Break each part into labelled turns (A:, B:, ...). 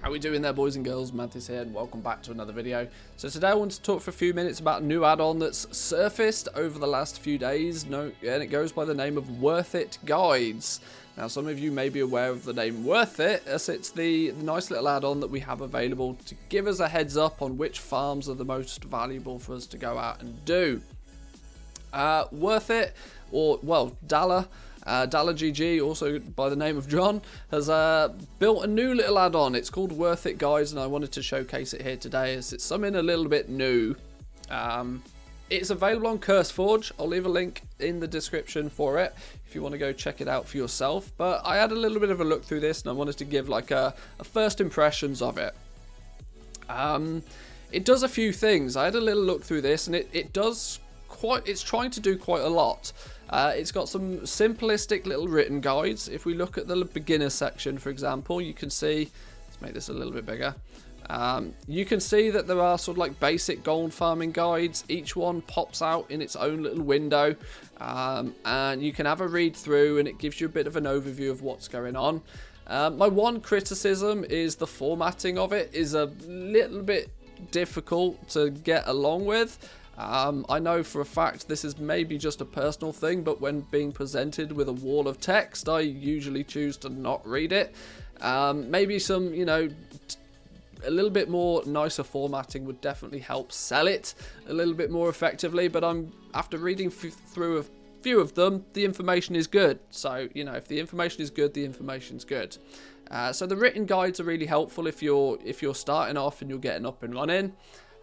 A: How we doing there, boys and girls? Manthieus here, and welcome back to another video. So today I want to talk for a few minutes about a new add-on that's surfaced over the last few days, and it goes by the name of Worth It Guides. Now, some of you may be aware of the name Worth It, as it's the nice little add-on that we have available to give us a heads up on which farms are the most valuable for us to go out and do. Worth It, or, well, Dalla GG, also by the name of John, has built a new little add-on. It's called Worth It Guys, and I wanted to showcase it here today as it's something a little bit new. It's available on CurseForge. I'll leave a link in the description for it if you want to go check it out for yourself. But I had a little bit of a look through this, and I wanted to give like a first impressions of it. It does a few things. I had a little look through this, and it's trying to do quite a lot. It's got some simplistic little written guides. If we look at the beginner section, for example, you can see, let's make this a little bit bigger. You can see that there are sort of like basic gold farming guides. Each one pops out in its own little window, and you can have a read through, and it gives you a bit of an overview of what's going on. My one criticism is the formatting of it is a little bit difficult to get along with. I know for a fact this is maybe just a personal thing, but when being presented with a wall of text, I usually choose to not read it. Maybe some, a little bit more nicer formatting would definitely help sell it a little bit more effectively, but after reading through a few of them, the information is good. So, if the information is good, the information's good. So the written guides are really helpful if you're starting off and you're getting up and running.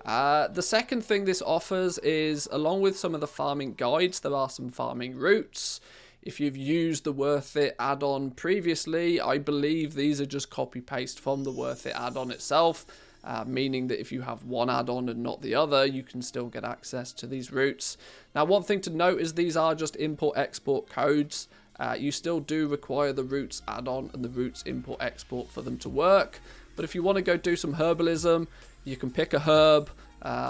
A: The second thing this offers is, along with some of the farming guides, there are some farming routes. If you've used the Worth It add-on previously, I believe these are just copy-paste from the Worth It add-on itself, meaning that if you have one add-on and not the other, you can still get access to these routes. Now, one thing to note is these are just import-export codes. You still do require the routes add-on and the routes import-export for them to work. But if you want to go do some herbalism, you can pick a herb,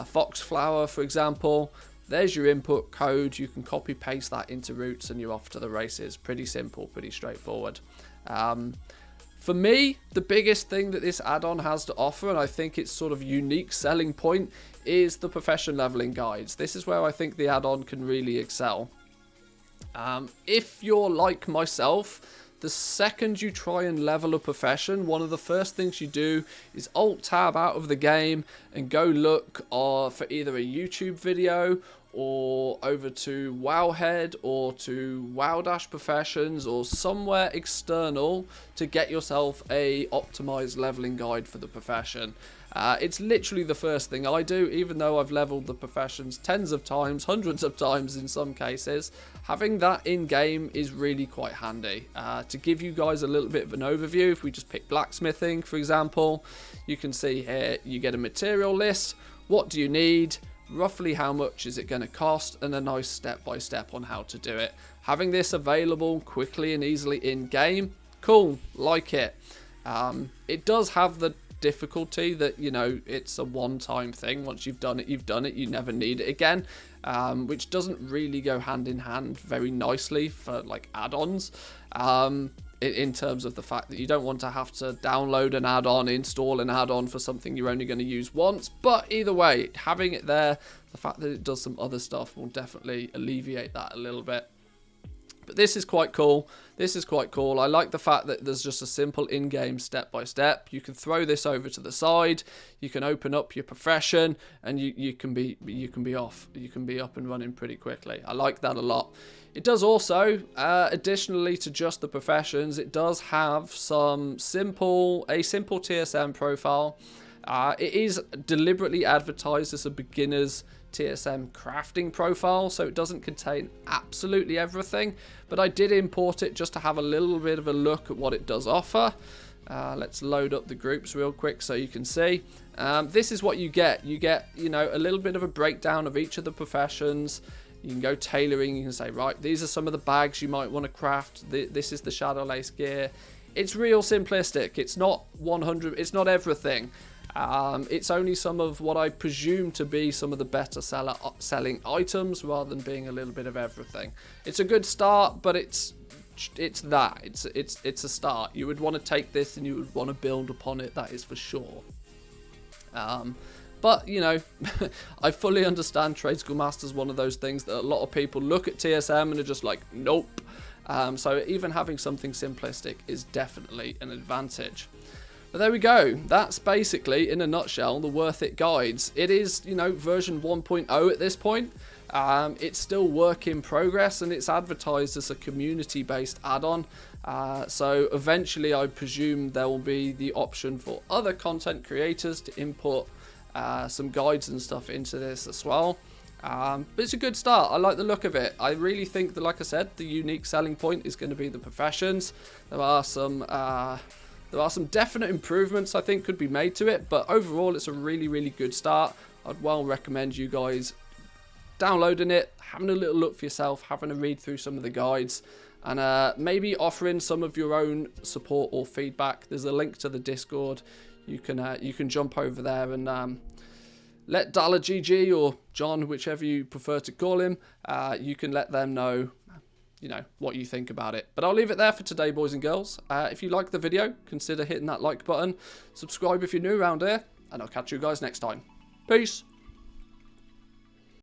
A: foxflower for example. There's your input code. You can copy paste that into routes and you're off to the races. Pretty simple, pretty straightforward. For me, the biggest thing that this add-on has to offer, and I think its sort of unique selling point, is the profession leveling guides. This is where I think the add-on can really excel. If you're like myself, the second you try and level a profession, one of the first things you do is Alt-Tab out of the game and go look for either a YouTube video or over to Wowhead or to WowDash Professions or somewhere external to get yourself a optimized leveling guide for the profession. It's literally the first thing I do, even though I've leveled the professions tens of times, hundreds of times in some cases. Having that in-game is really quite handy. To give you guys a little bit of an overview, if we just pick blacksmithing, for example, you can see here you get a material list. What do you need? Roughly how much is it going to cost? And a nice step-by-step on how to do it. Having this available quickly and easily in-game, cool, like it. It does have the difficulty that it's a one-time thing. Once you've done it, you never need it again, which doesn't really go hand in hand very nicely for like add-ons, in terms of the fact that you don't want to have to download an add-on, install an add-on for something you're only going to use once. But either way, having it there, the fact that it does some other stuff will definitely alleviate that a little bit. But this is quite cool. This is quite cool. I like the fact that there's just a simple in-game step-by-step. You can throw this over to the side. You can open up your profession, and you can be off. You can be up and running pretty quickly. I like that a lot. It does also, additionally to just the professions, it does have a simple TSM profile. It is deliberately advertised as a beginner's TSM crafting profile, so it doesn't contain absolutely everything, but I did import it just to have a little bit of a look at what it does offer. Let's load up the groups real quick so you can see. This is what you get. You get, a little bit of a breakdown of each of the professions. You can go tailoring. You can say, right, these are some of the bags you might want to craft. This is the Shadow Lace gear. It's real simplistic. It's not 100. It's not everything. It's only some of what I presume to be some of the better selling items rather than being a little bit of everything. It's a good start, but it's it's that. It's a start. You would want to take this and you would want to build upon it. That is for sure. But, you know, I fully understand Trade School Master is one of those things that a lot of people look at TSM and are just like, nope. So even having something simplistic is definitely an advantage. But there we go. That's basically, in a nutshell, the Worth It guides. It is, you know, version 1.0 at this point. It's still work in progress, and it's advertised as a community-based add-on. So eventually, I presume there will be the option for other content creators to input some guides and stuff into this as well. But it's a good start. I like the look of it. I really think that, like I said, the unique selling point is going to be the professions. There are some definite improvements I think could be made to it, but overall it's a really, really good start. I'd well recommend you guys downloading it, having a little look for yourself, having a read through some of the guides, and maybe offering some of your own support or feedback. There's a link to the Discord. You can jump over there and let Dollar GG or John, whichever you prefer to call him, you can let them know, you know, what you think about it. But I'll leave it there for today, boys and girls. If you like the video, consider hitting that like button. Subscribe if you're new around here, and I'll catch you guys next time. Peace.